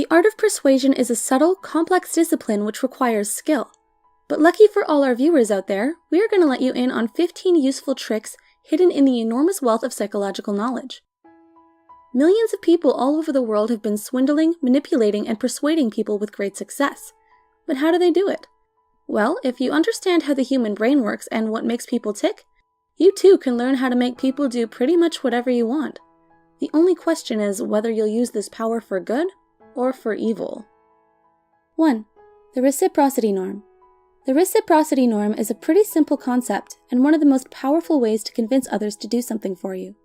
The art of persuasion is a subtle, complex discipline which requires skill. But lucky for all our viewers out there, we are going to let you in on 15 useful tricks hidden in the enormous wealth of psychological knowledge. Millions of people all over the world have been swindling, manipulating, and persuading people with great success. But how do they do it? Well, if you understand how the human brain works and what makes people tick, you too can learn how to make people do pretty much whatever you want. The only question is whether you'll use this power for good or for evil. 1. The reciprocity norm. The reciprocity norm is a pretty simple concept and one of the most powerful ways to convince others to do something for you.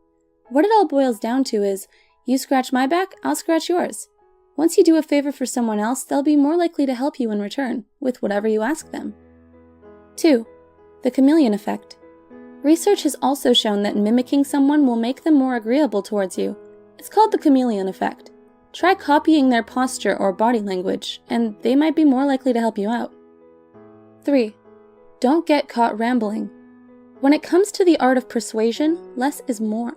What it all boils down to is, you scratch my back, I'll scratch yours. Once you do a favor for someone else, they'll be more likely to help you in return, with whatever you ask them. 2. The chameleon effect. Research has also shown that mimicking someone will make them more agreeable towards you. It's called the chameleon effect. Try copying their posture or body language, and they might be more likely to help you out. 3. Don't get caught rambling. When it comes to the art of persuasion, less is more.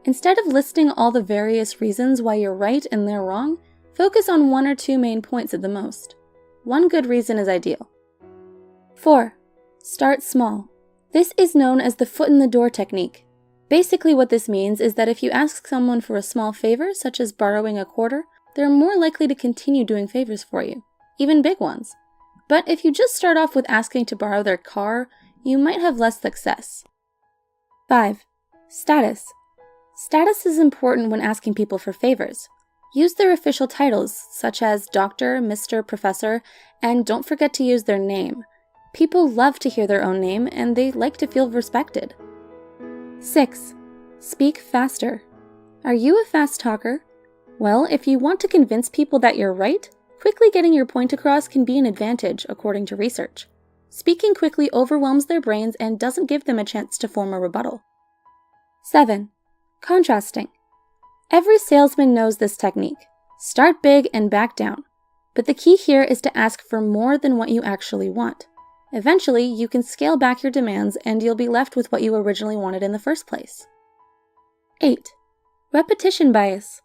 Instead of listing all the various reasons why you're right and they're wrong, focus on 1 or 2 main points at the most. One good reason is ideal. 4. Start small. This is known as the foot in the door technique. Basically what this means is that if you ask someone for a small favor, such as borrowing a quarter, they're more likely to continue doing favors for you, even big ones. But if you just start off with asking to borrow their car, you might have less success. 5. Status. Status is important when asking people for favors. Use their official titles, such as Doctor, Mr., Professor, and don't forget to use their name. People love to hear their own name, and they like to feel respected. 6. Speak faster. Are you a fast talker? Well, if you want to convince people that you're right, quickly getting your point across can be an advantage, according to research. Speaking quickly overwhelms their brains and doesn't give them a chance to form a rebuttal. 7. Contrasting. Every salesman knows this technique. Start big and back down. But the key here is to ask for more than what you actually want. Eventually, you can scale back your demands and you'll be left with what you originally wanted in the first place. 8. Repetition bias.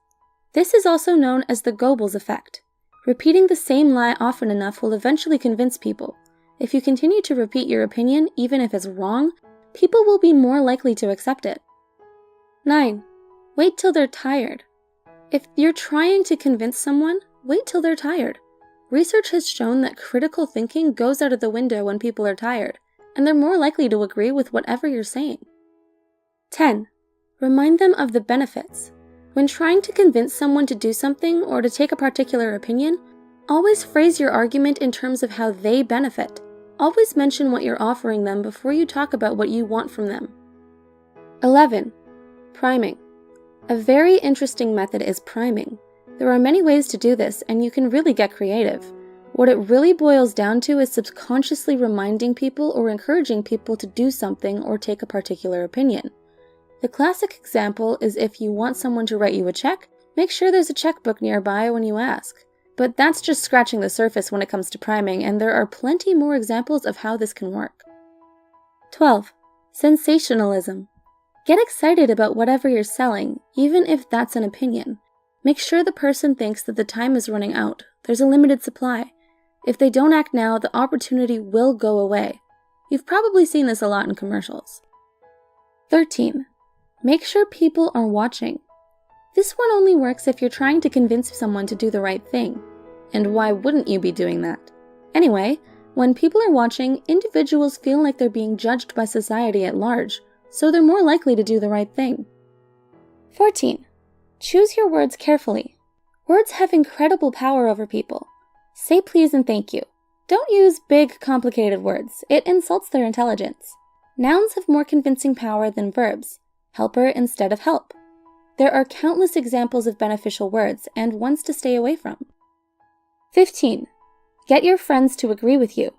This is also known as the Goebbels effect. Repeating the same lie often enough will eventually convince people. If you continue to repeat your opinion, even if it's wrong, people will be more likely to accept it. 9. Wait till they're tired. If you're trying to convince someone, wait till they're tired. Research has shown that critical thinking goes out of the window when people are tired, and they're more likely to agree with whatever you're saying. 10. Remind them of the benefits. When trying to convince someone to do something or to take a particular opinion, always phrase your argument in terms of how they benefit. Always mention what you're offering them before you talk about what you want from them. 11. Priming. A very interesting method is priming. There are many ways to do this, and you can really get creative. What it really boils down to is subconsciously reminding people or encouraging people to do something or take a particular opinion. The classic example is if you want someone to write you a check, make sure there's a checkbook nearby when you ask. But that's just scratching the surface when it comes to priming, and there are plenty more examples of how this can work. 12. Sensationalism. Get excited about whatever you're selling, even if that's an opinion. Make sure the person thinks that the time is running out. There's a limited supply. If they don't act now, the opportunity will go away. You've probably seen this a lot in commercials. 13. Make sure people are watching. This one only works if you're trying to convince someone to do the right thing. And why wouldn't you be doing that? Anyway, when people are watching, individuals feel like they're being judged by society at large, so they're more likely to do the right thing. 14. Choose your words carefully. Words have incredible power over people. Say please and thank you. Don't use big, complicated words. It insults their intelligence. Nouns have more convincing power than verbs. Helper instead of help. There are countless examples of beneficial words and ones to stay away from. 15. Get your friends to agree with you.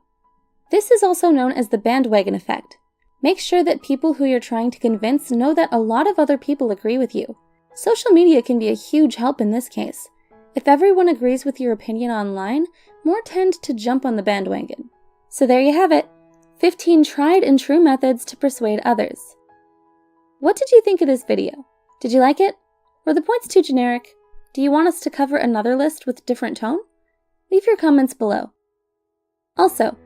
This is also known as the bandwagon effect. Make sure that people who you're trying to convince know that a lot of other people agree with you. Social media can be a huge help in this case. If everyone agrees with your opinion online, more tend to jump on the bandwagon. So there you have it, 15 tried and true methods to persuade others. What did you think of this video? Did you like it? Were the points too generic? Do you want us to cover another list with different tone? Leave your comments below. Also,